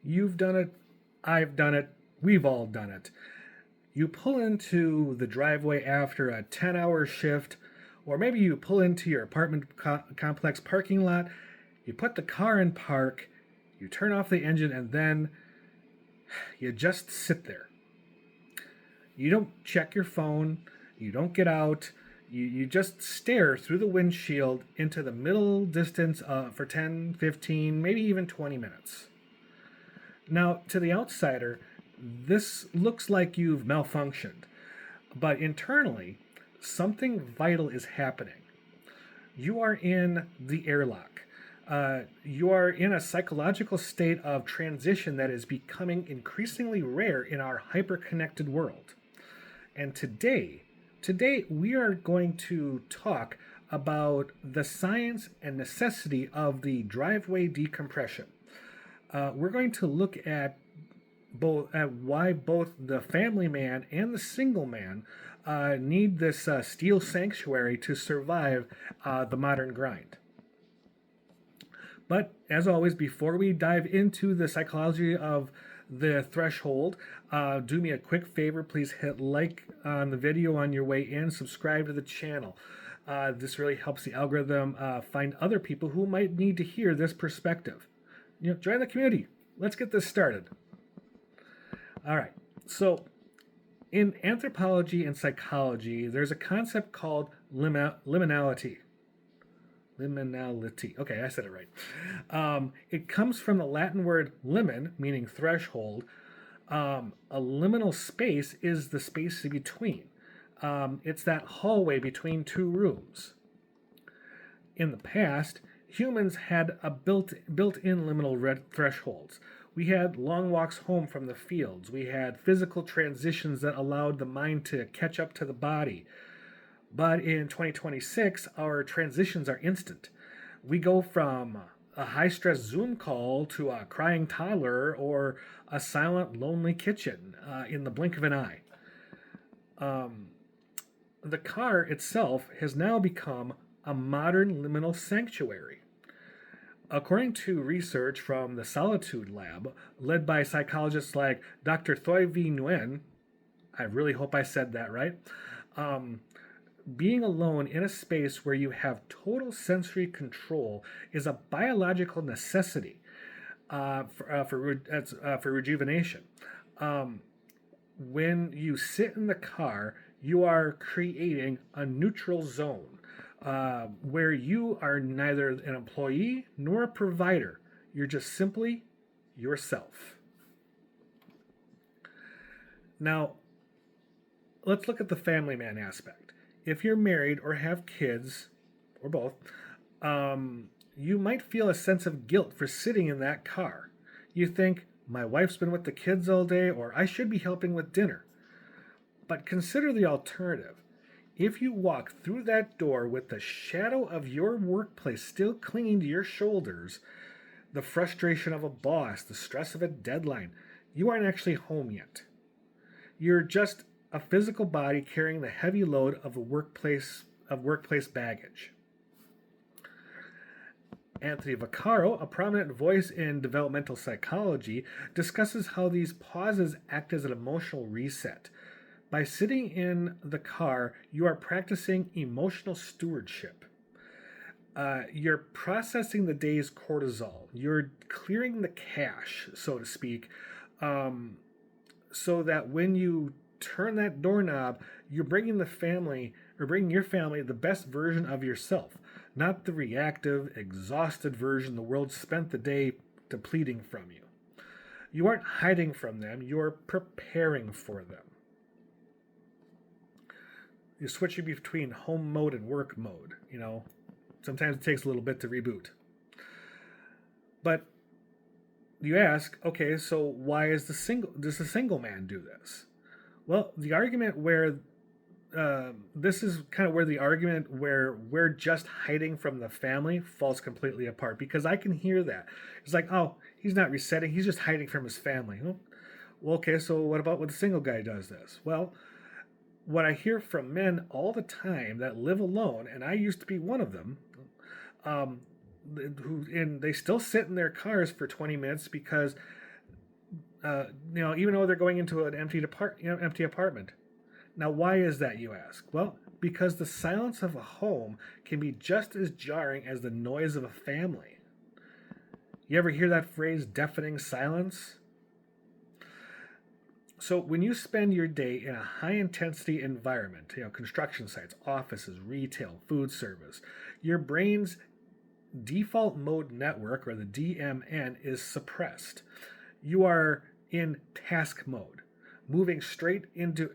You've done it. I've done it. We've all done it. You pull into the driveway after a 10-hour shift, or maybe you pull into your apartment complex parking lot, you put the car in park, you turn off the engine, and then you just sit there. You don't check your phone, you don't get out, you just stare through the windshield into the middle distance for 10, 15, maybe even 20 minutes. Now, to the outsider, this looks like you've malfunctioned, but internally, something vital is happening. You are in the airlock. You are in a psychological state of transition that is becoming increasingly rare in our hyper-connected world. And today we are going to talk about the science and necessity of the driveway decompression. We're going to look at why both the family man and the single man need this steel sanctuary to survive the modern grind. But as always, before we dive into the psychology of the threshold, do me a quick favor. Please hit like on the video on your way in, subscribe to the channel. This really helps the algorithm find other people who might need to hear this perspective. Join the community. Let's get this started. All right. So, in anthropology and psychology, there's a concept called liminality. Liminality. Okay, I said it right. It comes from the Latin word limen, meaning threshold. A liminal space is the space between. It's that hallway between two rooms. In the past, humans had a built-in liminal thresholds. We had long walks home from the fields. We had physical transitions that allowed the mind to catch up to the body. But in 2026, our transitions are instant. We go from a high-stress Zoom call to a crying toddler or a silent, lonely kitchen in the blink of an eye. The car itself has now become a modern liminal sanctuary. According to research from the Solitude Lab, led by psychologists like Dr. Thuy-vy, I really hope I said that right, being alone in a space where you have total sensory control is a biological necessity for rejuvenation. When you sit in the car, you are creating a neutral zone where you are neither an employee nor a provider. You're just simply yourself. Now, let's look at the family man aspect. If you're married or have kids, or both, you might feel a sense of guilt for sitting in that car. You think, my wife's been with the kids all day, or I should be helping with dinner. But consider the alternative. If you walk through that door with the shadow of your workplace still clinging to your shoulders, the frustration of a boss, the stress of a deadline, you aren't actually home yet. You're just a physical body carrying the heavy load of workplace baggage. Anthony Vaccaro, a prominent voice in developmental psychology, discusses how these pauses act as an emotional reset. By sitting in the car, you are practicing emotional stewardship. You're processing the day's cortisol. You're clearing the cache, so to speak, so that when you turn that doorknob, you're bringing your family the best version of yourself, not the reactive, exhausted version the world spent the day depleting from you. You aren't hiding from them, you're preparing for them. You're switching between home mode and work mode, Sometimes it takes a little bit to reboot. But you ask, okay, so why does the single man do this? Well, the argument where this is kind of where the argument where we're just hiding from the family falls completely apart, because I can hear that. It's like, oh, he's not resetting, he's just hiding from his family. Well, okay, so what about when the single guy does this? Well, what I hear from men all the time that live alone, and I used to be one of them, and they still sit in their cars for 20 minutes because even though they're going into an empty apartment. Now, why is that, you ask? Well, because the silence of a home can be just as jarring as the noise of a family. You ever hear that phrase, deafening silence? So when you spend your day in a high-intensity environment, construction sites, offices, retail, food service, your brain's default mode network, or the DMN, is suppressed. You are in task mode, moving straight into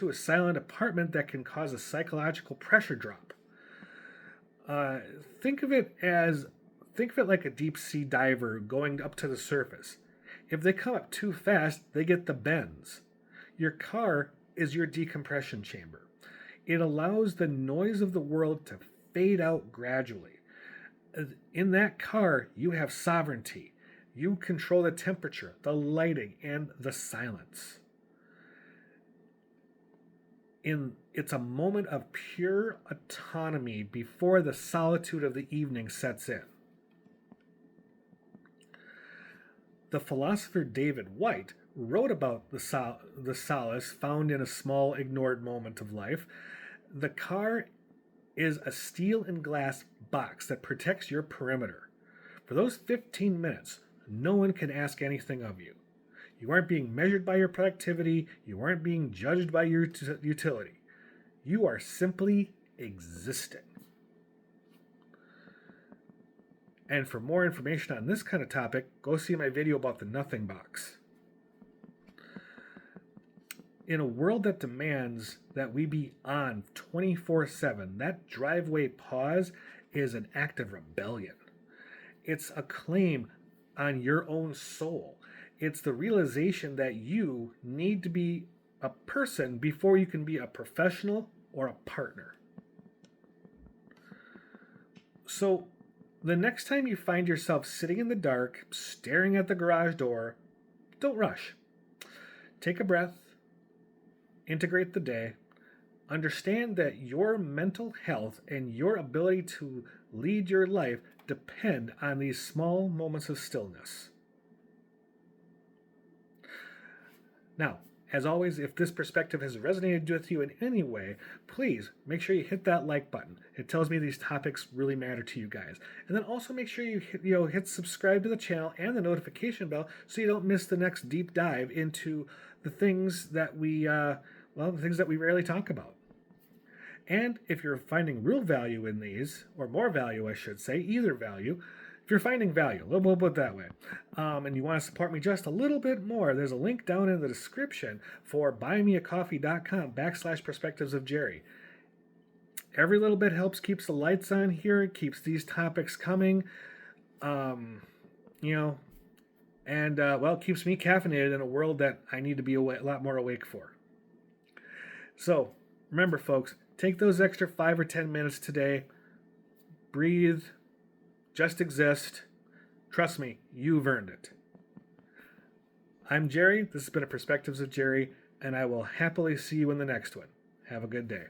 a silent apartment that can cause a psychological pressure drop. Think of it like a deep sea diver going up to the surface. If they come up too fast, they get the bends. Your car is your decompression chamber. It allows the noise of the world to fade out gradually. In that car, you have sovereignty. You control the temperature, the lighting, and the silence. It's a moment of pure autonomy before the solitude of the evening sets in. The philosopher David Whyte wrote about the solace found in a small, ignored moment of life. The car is a steel and glass box that protects your perimeter. For those 15 minutes, no one can ask anything of you. You aren't being measured by your productivity. You aren't being judged by your utility. You are simply existing. And for more information on this kind of topic, go see my video about the nothing box. In a world that demands that we be on 24/7, that driveway pause is an act of rebellion. It's a claim on your own soul. It's the realization that you need to be a person before you can be a professional or a partner. So, the next time you find yourself sitting in the dark, staring at the garage door, don't rush. Take a breath, integrate the day, understand that your mental health and your ability to lead your life depend on these small moments of stillness. Now, as always, if this perspective has resonated with you in any way, please make sure you hit that like button. It tells me these topics really matter to you guys. And then also make sure you hit subscribe to the channel and the notification bell so you don't miss the next deep dive into the things that we rarely talk about. And if you're finding real value in these, or more value, I should say, either value, if you're finding value, we'll put it that way, and you want to support me just a little bit more, there's a link down in the description for buymeacoffee.com/perspectivesofjerry. Every little bit helps, keeps the lights on here, it keeps these topics coming, and keeps me caffeinated in a world that I need to be a lot more awake for. So, remember folks, take those extra 5 or 10 minutes today, breathe, just exist. Trust me, you've earned it. I'm Jerry. This has been a Perspectives of Jerry, and I will happily see you in the next one. Have a good day.